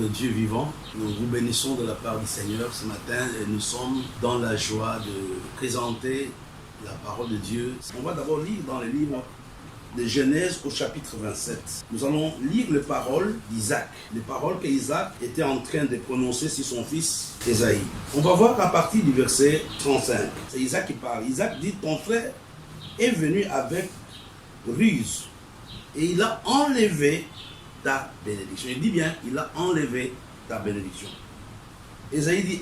de Dieu vivant, nous vous bénissons de la part du Seigneur ce matin et nous sommes dans la joie de présenter la parole de Dieu. On va d'abord lire dans le livre de Genèse au chapitre 27. Nous allons lire les paroles d'Isaac, les paroles qu'Isaac était en train de prononcer sur son fils Ésaïe. On va voir à partir du verset 35. C'est Isaac qui parle. Isaac dit, ton frère est venu avec ruse et il a enlevé ta bénédiction. Il dit bien, il a enlevé ta bénédiction. Ésaïe dit,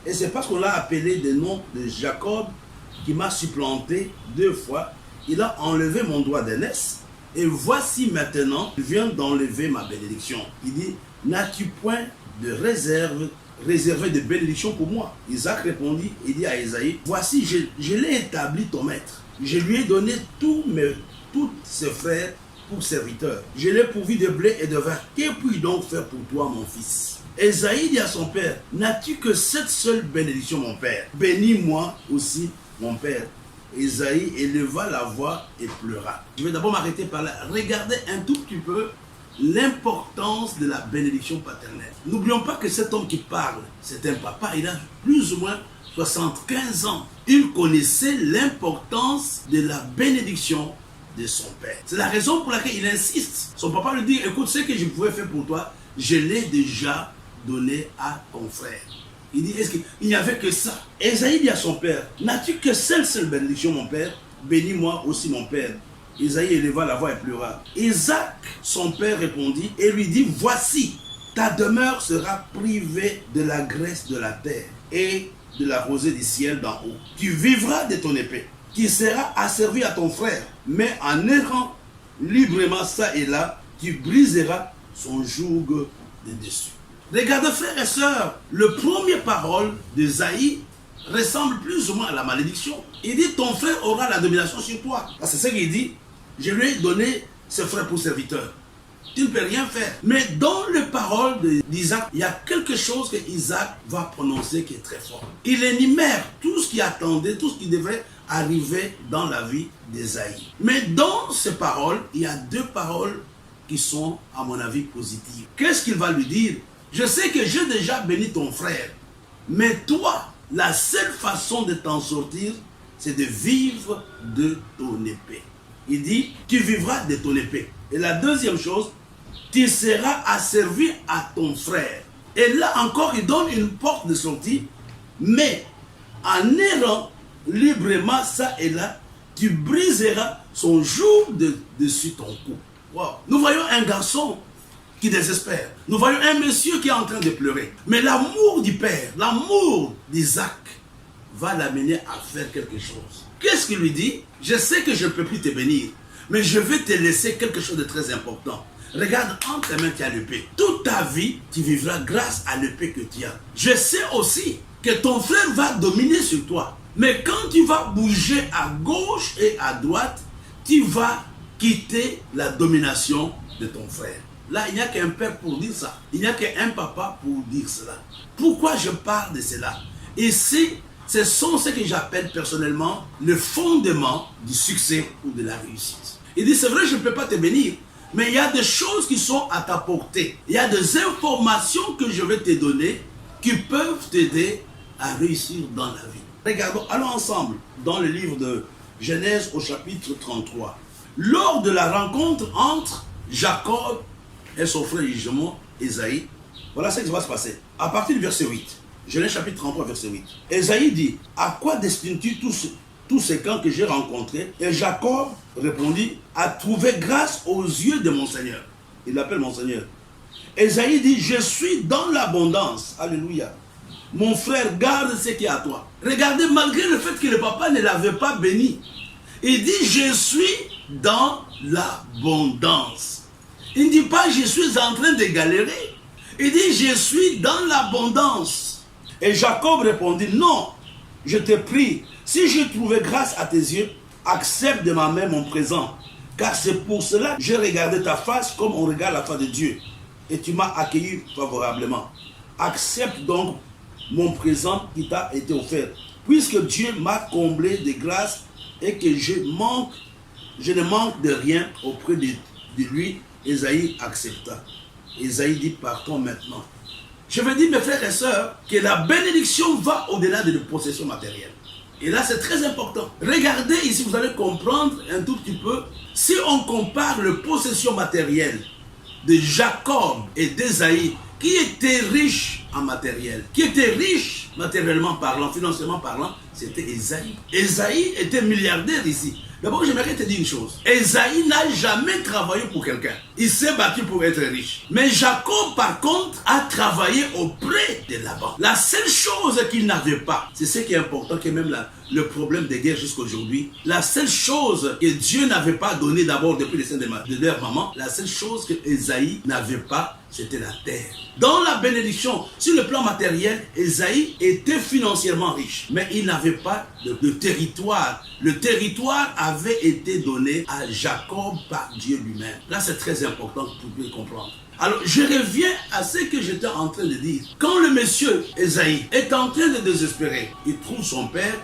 et c'est parce qu'on l'a appelé le nom de Jacob qui m'a supplanté 2 fois. Il a enlevé mon droit d'aînesse et voici maintenant, il vient d'enlever ma bénédiction. Il dit, n'as-tu point de réservé de bénédiction pour moi? Isaac répondit, il dit à Ésaïe, voici, je l'ai établi ton maître. Je lui ai donné tous ses frères pour serviteurs. Je l'ai pourvu de blé et de vin. Que puis-je donc faire pour toi, mon fils? Ésaïe dit à son père, n'as-tu que cette seule bénédiction, mon père? Bénis-moi aussi, mon père. Ésaïe éleva la voix et pleura. Je vais d'abord m'arrêter par là. Regardez un tout petit peu l'importance de la bénédiction paternelle. N'oublions pas que cet homme qui parle, c'est un papa, il a plus ou moins 75 ans. Il connaissait l'importance de la bénédiction de son père. C'est la raison pour laquelle il insiste. Son papa lui dit, écoute, ce que je pouvais faire pour toi, je l'ai déjà donné à ton frère. Il dit, est-ce qu'il n'y avait que ça? Ésaïe dit à son père, n'as-tu que cette seule bénédiction, mon père? Bénis-moi aussi, mon père. Ésaïe éleva la voix et pleura. Isaac, son père, répondit et lui dit, voici, ta demeure sera privée de la graisse de la terre et de la rosée du ciel d'en haut. Tu vivras de ton épée, qui sera asservi à ton frère, mais en errant librement ça et là, tu briseras son joug de dessus. Regardez, frères et sœurs, le premier parole d'Ésaïe ressemble plus ou moins à la malédiction. Il dit, ton frère aura la domination sur toi. C'est ce qu'il dit, je lui ai donné ses frères pour serviteurs. Tu ne peux rien faire. Mais dans les paroles d'Isaac, il y a quelque chose que Isaac va prononcer qui est très fort. Il énumère tout ce qui attendait, tout ce qui devrait arriver dans la vie d'Ésaïe. Mais dans ces paroles, il y a 2 paroles qui sont, à mon avis, positives. Qu'est-ce qu'il va lui dire? Je sais que j'ai déjà béni ton frère, mais toi, la seule façon de t'en sortir, c'est de vivre de ton épée. Il dit, tu vivras de ton épée. Et la deuxième chose, tu seras asservi à ton frère. Et là encore, il donne une porte de sortie, mais en errant librement ça et là, tu briseras son joug dessus ton cou. Wow. Nous voyons un garçon qui désespère. Nous voyons un monsieur qui est en train de pleurer. Mais l'amour du père, l'amour d'Isaac va l'amener à faire quelque chose. Qu'est-ce qu'il lui dit? Je sais que je ne peux plus te bénir, mais je vais te laisser quelque chose de très important. Regarde, entre tes mains, tu as l'épée. Toute ta vie, tu vivras grâce à l'épée que tu as. Je sais aussi que ton frère va dominer sur toi. Mais quand tu vas bouger à gauche et à droite, tu vas quitter la domination de ton frère. Là, il n'y a qu'un père pour dire ça. Il n'y a qu'un papa pour dire cela. Pourquoi je parle de cela? Ici, ce sont ce que j'appelle personnellement le fondement du succès ou de la réussite. Il dit, c'est vrai, je ne peux pas te bénir, mais il y a des choses qui sont à ta portée. Il y a des informations que je vais te donner qui peuvent t'aider à réussir dans la vie. Regardons, allons ensemble dans le livre de Genèse au chapitre 33. Lors de la rencontre entre Jacob et son frère jumeau Ésaïe, voilà ce qui va se passer. À partir du verset 8, Genèse chapitre 33, verset 8. Ésaïe dit, à quoi destines-tu tous ces camps que j'ai rencontrés? Et Jacob répondit, à trouver grâce aux yeux de mon Seigneur. Il l'appelle mon Seigneur. Ésaïe dit, je suis dans l'abondance. Alléluia. Mon frère, garde ce qui est à toi. Regardez, malgré le fait que le papa ne l'avait pas béni, il dit, je suis dans l'abondance. Il ne dit pas, je suis en train de galérer. Il dit, je suis dans l'abondance. Et Jacob répondit, non, je te prie, si j'ai trouvé grâce à tes yeux, accepte de ma main mon présent. Car c'est pour cela que j'ai regardé ta face comme on regarde la face de Dieu. Et tu m'as accueilli favorablement. Accepte donc mon présent qui t'a été offert. Puisque Dieu m'a comblé de grâce et que je ne manque de rien auprès de lui, Ésaïe accepta. Ésaïe dit, partons maintenant. Je veux dire, mes frères et sœurs, que la bénédiction va au-delà de la possession matérielle. Et là, c'est très important. Regardez ici, vous allez comprendre un tout petit peu. Si on compare la possession matérielle de Jacob et d'Ésaïe, qui était riche en matériel, qui était riche matériellement parlant, financièrement parlant, c'était Ésaïe. Ésaïe était milliardaire ici. D'abord, j'aimerais te dire une chose. Ésaïe n'a jamais travaillé pour quelqu'un. Il s'est battu pour être riche. Mais Jacob, par contre, a travaillé auprès de Laban. La seule chose qu'il n'avait pas, c'est ce qui est important, qui est même le problème des guerres jusqu'à aujourd'hui. La seule chose que Dieu n'avait pas donné d'abord depuis les seins de leur maman, la seule chose que Ésaïe n'avait pas, c'était la terre. Dans la bénédiction, sur le plan matériel, Ésaïe était financièrement riche, mais il n'avait pas de territoire. Le territoire avait été donné à Jacob par Dieu lui-même. Là, c'est très important que vous puissiez comprendre. Alors, je reviens à ce que j'étais en train de dire. Quand le monsieur Ésaïe est en train de désespérer, il trouve son père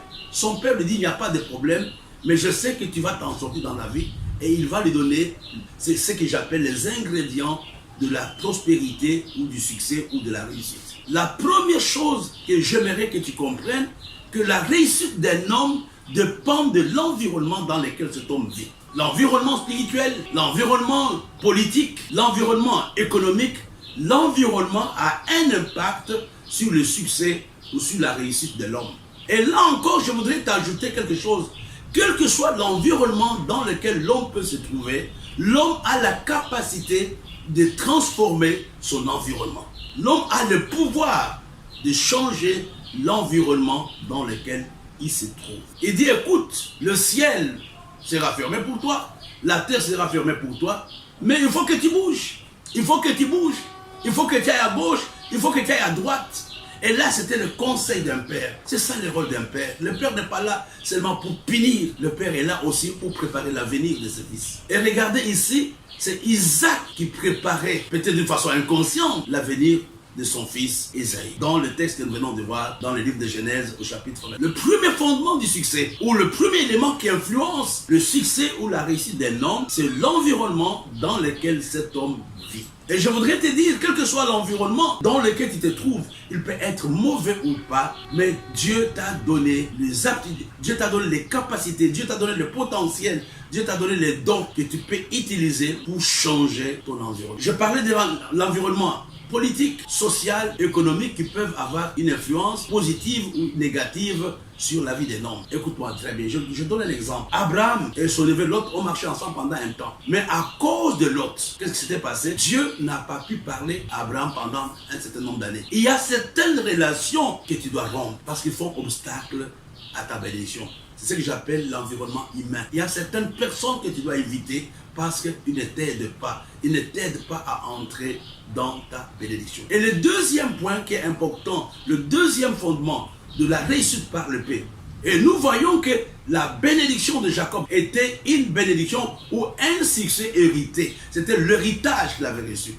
lui dit, il n'y a pas de problème, mais je sais que tu vas t'en sortir dans la vie, et il va lui donner ce que j'appelle les ingrédients de la prospérité ou du succès ou de la réussite. La première chose que j'aimerais que tu comprennes, que la réussite d'un homme dépend de l'environnement dans lequel cet homme vit. L'environnement spirituel, l'environnement politique, l'environnement économique, l'environnement a un impact sur le succès ou sur la réussite de l'homme. Et là encore, je voudrais t'ajouter quelque chose. Quel que soit l'environnement dans lequel l'homme peut se trouver, l'homme a la capacité de transformer son environnement. L'homme a le pouvoir de changer l'environnement dans lequel il se trouve. Il dit, écoute, le ciel sera fermé pour toi, la terre sera fermée pour toi, mais il faut que tu bouges. Il faut que tu bouges. Il faut que tu ailles à gauche, il faut que tu ailles à droite. Et là, c'était le conseil d'un père. C'est ça le rôle d'un père. Le père n'est pas là seulement pour punir. Le père est là aussi pour préparer l'avenir de ses fils. Et regardez ici, c'est Isaac qui préparait, peut-être d'une façon inconsciente, l'avenir de son fils Ésaïe. Dans le texte que nous venons de voir, dans le livre de Genèse, au chapitre 9. Le premier fondement du succès, ou le premier élément qui influence le succès ou la réussite d'un homme, c'est l'environnement dans lequel cet homme vit. Et je voudrais te dire, quel que soit l'environnement dans lequel tu te trouves, il peut être mauvais ou pas, mais Dieu t'a donné les aptitudes, Dieu t'a donné les capacités, Dieu t'a donné le potentiel, Dieu t'a donné les dons que tu peux utiliser pour changer ton environnement. Je parlais de l'environnement politique, social, économique qui peuvent avoir une influence positive ou négative sur la vie des hommes. Écoute-moi très bien, je donne un exemple. Abraham et son neveu Lot ont marché ensemble pendant un temps. Mais à cause de Lot, qu'est-ce qui s'était passé? Dieu n'a pas pu parler à Abraham pendant un certain nombre d'années. Il y a certaines relations que tu dois rompre parce qu'ils font obstacle à ta bénédiction. C'est ce que j'appelle l'environnement humain. Il y a certaines personnes que tu dois éviter parce qu'ils ne t'aident pas. Ils ne t'aident pas à entrer dans ta bénédiction. Et le deuxième point qui est important, le deuxième fondement de la réussite par le paix. Et nous voyons que la bénédiction de Jacob était une bénédiction ou un succès hérité. C'était l'héritage qu'il avait reçu.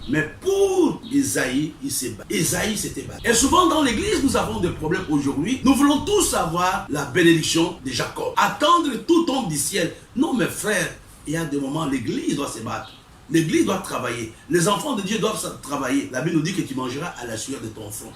Mais pour Ésaïe, il s'est battu. Ésaïe s'était battu. Et souvent dans l'église, nous avons des problèmes aujourd'hui. Nous voulons tous avoir la bénédiction de Jacob. Attendre tout tombe du ciel. Non, mes frères, il y a des moments où l'église doit se battre. L'église doit travailler. Les enfants de Dieu doivent travailler. La Bible nous dit que tu mangeras à la sueur de ton front.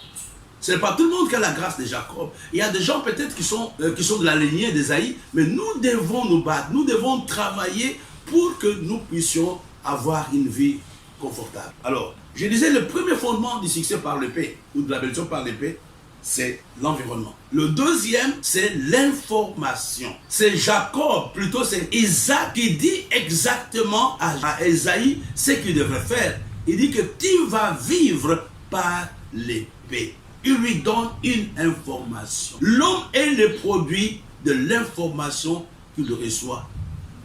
Ce n'est pas tout le monde qui a la grâce de Jacob. Il y a des gens peut-être qui sont de la lignée d'Ésaïe, mais nous devons nous battre. Nous devons travailler pour que nous puissions avoir une vie confortable. Alors, je disais, le premier fondement du succès par le paix, ou de la bénédiction par le paix, c'est l'environnement. Le deuxième, c'est l'information. C'est Jacob, plutôt c'est Isaac qui dit exactement à Ésaïe ce qu'il devrait faire. Il dit que tu vas vivre par l'épée. Il lui donne une information. L'homme est le produit de l'information qu'il reçoit.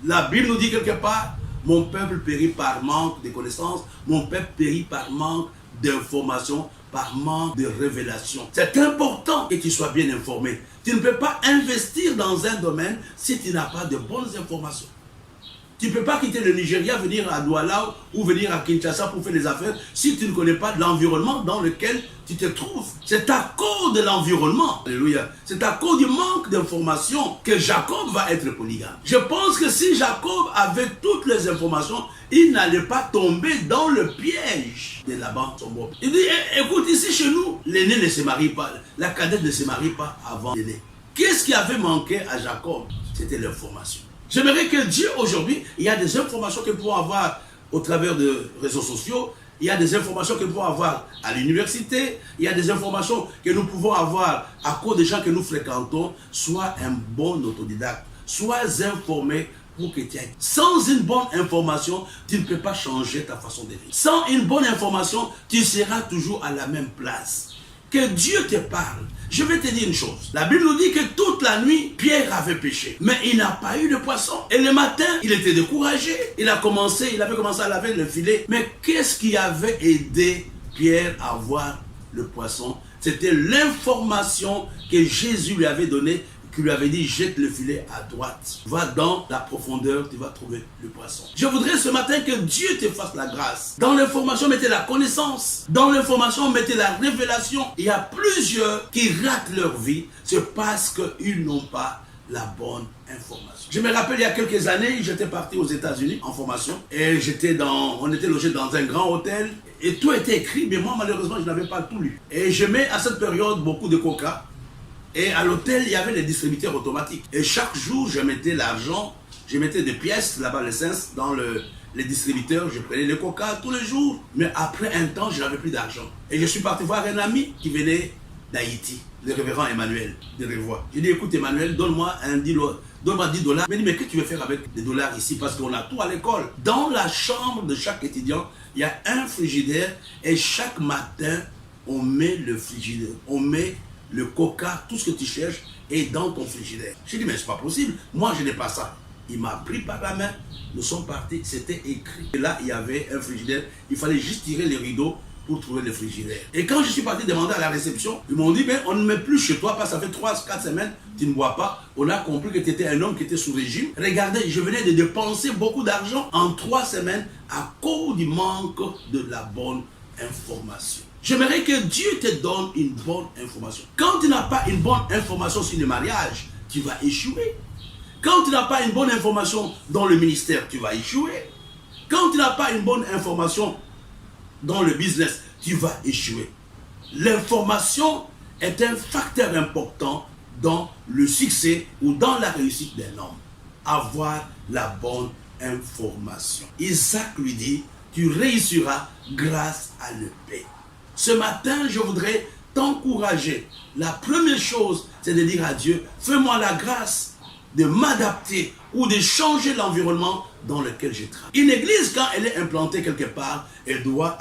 La Bible nous dit quelque part, mon peuple périt par manque de connaissances, mon peuple périt par manque d'informations, par manque de révélation. C'est important que tu sois bien informé. Tu ne peux pas investir dans un domaine si tu n'as pas de bonnes informations. Tu ne peux pas quitter le Nigeria, venir à Douala ou venir à Kinshasa pour faire des affaires si tu ne connais pas l'environnement dans lequel tu te trouves. C'est à cause de l'environnement, alléluia, c'est à cause du manque d'informations que Jacob va être polygame. Je pense que si Jacob avait toutes les informations, il n'allait pas tomber dans le piège de Laban, son beau. Il dit, écoute, ici chez nous, l'aîné ne se marie pas, la cadette ne se marie pas avant l'aîné. Qu'est-ce qui avait manqué à Jacob? C'était l'information. J'aimerais que Dieu aujourd'hui, il y a des informations que nous pouvons avoir au travers de réseaux sociaux, il y a des informations que nous pouvons avoir à l'université, il y a des informations que nous pouvons avoir à cause des gens que nous fréquentons. Sois un bon autodidacte, sois informé pour que tu ailles. Sans une bonne information, tu ne peux pas changer ta façon de vivre. Sans une bonne information, tu seras toujours à la même place. Que Dieu te parle. Je vais te dire une chose. La Bible nous dit que toute la nuit, Pierre avait péché. Mais il n'a pas eu de poisson. Et le matin, il était découragé. Il avait commencé à laver le filet. Mais qu'est-ce qui avait aidé Pierre à voir le poisson? C'était l'information que Jésus lui avait donnée, qui lui avait dit, jette le filet à droite. Va dans la profondeur, tu vas trouver le poisson. Je voudrais ce matin que Dieu te fasse la grâce. Dans l'information, mettez la connaissance. Dans l'information, mettez la révélation. Il y a plusieurs qui ratent leur vie. C'est parce qu'ils n'ont pas la bonne information. Je me rappelle, il y a quelques années, j'étais parti aux États-Unis en formation. Et on était logé dans un grand hôtel. Et tout était écrit, mais moi, malheureusement, je n'avais pas tout lu. Et je mets à cette période beaucoup de coca. Et à l'hôtel, il y avait les distributeurs automatiques. Et chaque jour, je mettais l'argent, je mettais des pièces là-bas, l'essence, dans les distributeurs. Je prenais le coca tous les jours. Mais après un temps, je n'avais plus d'argent. Et je suis parti voir un ami qui venait d'Haïti, le révérend Emmanuel de Revoix. Je lui ai dit, écoute Emmanuel, donne-moi $10. Donne-moi $10. Il m'a dit, mais qu'est-ce que tu veux faire avec des dollars ici? Parce qu'on a tout à l'école. Dans la chambre de chaque étudiant, il y a un frigidaire. Et chaque matin, on met le frigidaire. On met le coca, tout ce que tu cherches est dans ton frigidaire. J'ai dit, mais c'est pas possible. Moi, je n'ai pas ça. Il m'a pris par la main. Nous sommes partis. C'était écrit. Et là, il y avait un frigidaire. Il fallait juste tirer les rideaux pour trouver le frigidaire. Et quand je suis parti demander à la réception, ils m'ont dit, mais on ne met plus chez toi parce que ça fait 3-4 semaines, tu ne bois pas. On a compris que tu étais un homme qui était sous régime. Regardez, je venais de dépenser beaucoup d'argent en 3 semaines à cause du manque de la bonne information. J'aimerais que Dieu te donne une bonne information. Quand tu n'as pas une bonne information sur le mariage, tu vas échouer. Quand tu n'as pas une bonne information dans le ministère, tu vas échouer. Quand tu n'as pas une bonne information dans le business, tu vas échouer. L'information est un facteur important dans le succès ou dans la réussite d'un homme. Avoir la bonne information. Isaac lui dit, tu réussiras grâce à l'épée. Ce matin, je voudrais t'encourager. La première chose, c'est de dire à Dieu, fais-moi la grâce de m'adapter ou de changer l'environnement dans lequel je travaille. Une église, quand elle est implantée quelque part, elle doit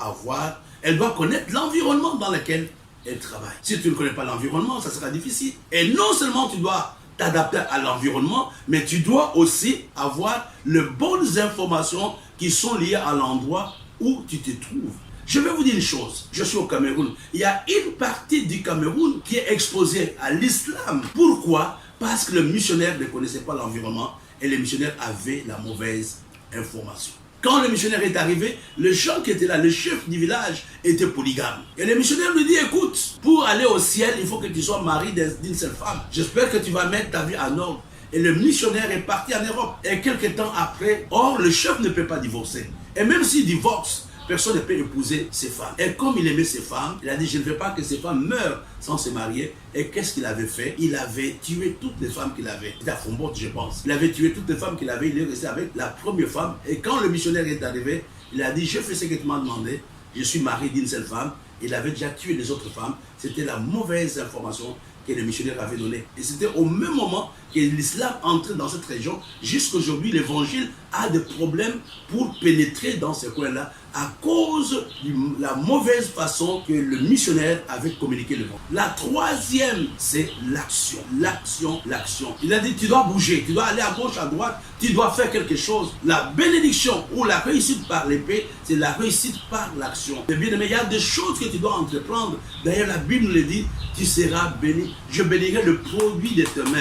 connaître l'environnement dans lequel elle travaille. Si tu ne connais pas l'environnement, ça sera difficile. Et non seulement tu dois t'adapter à l'environnement, mais tu dois aussi avoir les bonnes informations qui sont liées à l'endroit où tu te trouves. Je vais vous dire une chose, je suis au Cameroun. Il y a une partie du Cameroun qui est exposée à l'islam. Pourquoi? Parce que le missionnaire ne connaissait pas l'environnement et le missionnaire avait la mauvaise information. Quand le missionnaire est arrivé, le gens qui était là, le chef du village, était polygame. Et le missionnaire lui dit, écoute, pour aller au ciel, il faut que tu sois marié d'une seule femme. J'espère que tu vas mettre ta vie en ordre. Et le missionnaire est parti en Europe. Et quelques temps après, or le chef ne peut pas divorcer. Et même s'il divorce, personne ne peut épouser ses femmes. Et comme il aimait ses femmes, il a dit, je ne veux pas que ses femmes meurent sans se marier. Et qu'est-ce qu'il avait fait? Il avait tué toutes les femmes qu'il avait. C'était à Fombot, je pense. Il avait tué toutes les femmes qu'il avait. Il est resté avec la première femme. Et quand le missionnaire est arrivé, il a dit, je fais ce que tu m'as demandé. Je suis marié d'une seule femme. Il avait déjà tué les autres femmes. C'était la mauvaise information que le missionnaire avait donnée. Et c'était au même moment que l'islam entrait dans cette région. Jusqu'aujourd'hui, l'évangile a des problèmes pour pénétrer dans ce coin-là à cause de la mauvaise façon que le missionnaire avait communiqué l'évangile. La troisième, c'est l'action. L'action, l'action. Il a dit, tu dois bouger, tu dois aller à gauche, à droite, tu dois faire quelque chose. La bénédiction ou la réussite par l'épée, c'est la réussite par l'action. Bien aimé, il y a des choses que tu dois entreprendre. D'ailleurs, la Bible le dit, tu seras béni. Je bénirai le produit de tes mains.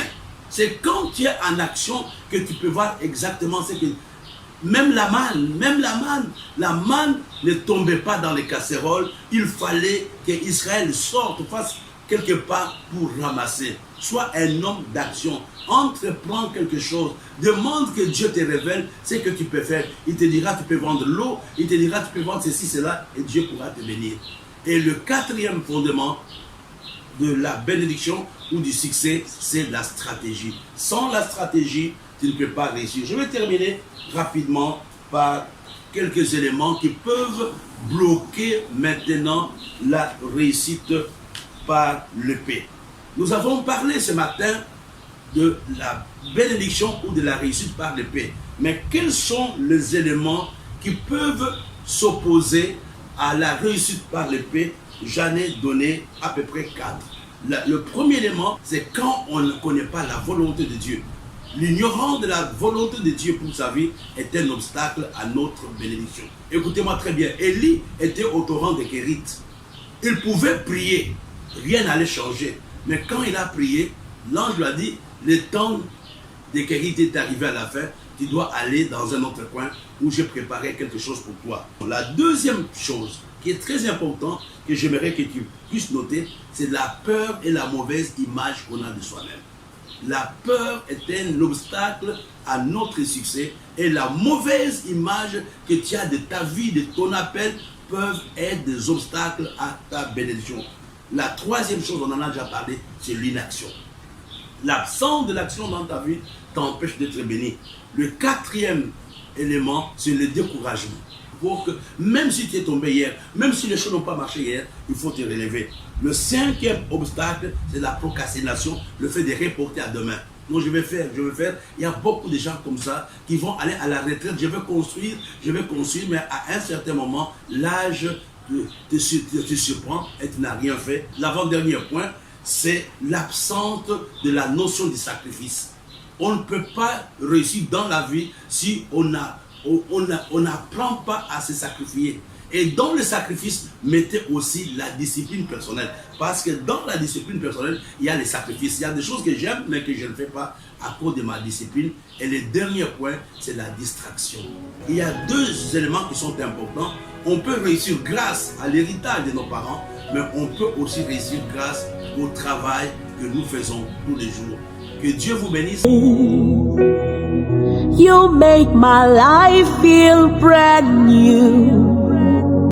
C'est quand tu es en action que tu peux voir exactement ce que Même la manne ne tombait pas dans les casseroles. Il fallait qu'Israël sorte, fasse quelque part pour ramasser. Sois un homme d'action. Entreprends quelque chose. Demande que Dieu te révèle ce que tu peux faire. Il te dira, tu peux vendre l'eau. Il te dira, tu peux vendre ceci, cela. Et Dieu pourra te bénir. Et le quatrième fondement de la bénédiction ou du succès, c'est la stratégie. Sans la stratégie, tu ne peux pas réussir. Je vais terminer rapidement par quelques éléments qui peuvent bloquer maintenant la réussite par l'épée. Nous avons parlé ce matin de la bénédiction ou de la réussite par l'épée. Mais quels sont les éléments qui peuvent s'opposer à la réussite par l'épée? J'en ai donné à peu près 4. Le premier élément, c'est quand on ne connaît pas la volonté de Dieu. L'ignorance de la volonté de Dieu pour sa vie est un obstacle à notre bénédiction. Écoutez-moi très bien, Élie était au torrent de Kérit. Il pouvait prier, rien n'allait changer. Mais quand il a prié, l'ange lui a dit, le temps de Kérit est arrivé à la fin, tu dois aller dans un autre coin où j'ai préparé quelque chose pour toi. La deuxième chose qui est très importante, que j'aimerais que tu puisses noter, c'est la peur et la mauvaise image qu'on a de soi-même. La peur est un obstacle à notre succès et la mauvaise image que tu as de ta vie, de ton appel, peuvent être des obstacles à ta bénédiction. La troisième chose, on en a déjà parlé, c'est l'inaction. L'absence de l'action dans ta vie t'empêche d'être béni. Le quatrième élément, c'est le découragement. Pour que, même si tu es tombé hier, même si les choses n'ont pas marché hier, il faut te relever. Le cinquième obstacle, c'est la procrastination, le fait de reporter à demain. Donc je vais faire. Il y a beaucoup de gens comme ça qui vont aller à la retraite. Je vais construire, mais à un certain moment, l'âge te surprend et tu n'as rien fait. L'avant-dernier point, c'est l'absence de la notion du sacrifice. On ne peut pas réussir dans la vie si on n'apprend pas à se sacrifier. Et dans le sacrifice, mettez aussi la discipline personnelle. Parce que dans la discipline personnelle, il y a les sacrifices. Il y a des choses que j'aime, mais que je ne fais pas à cause de ma discipline. Et le dernier point, c'est la distraction. Il y a deux éléments qui sont importants. On peut réussir grâce à l'héritage de nos parents, mais on peut aussi réussir grâce au travail que nous faisons tous les jours. Que Dieu vous bénisse. You make my life feel brand new.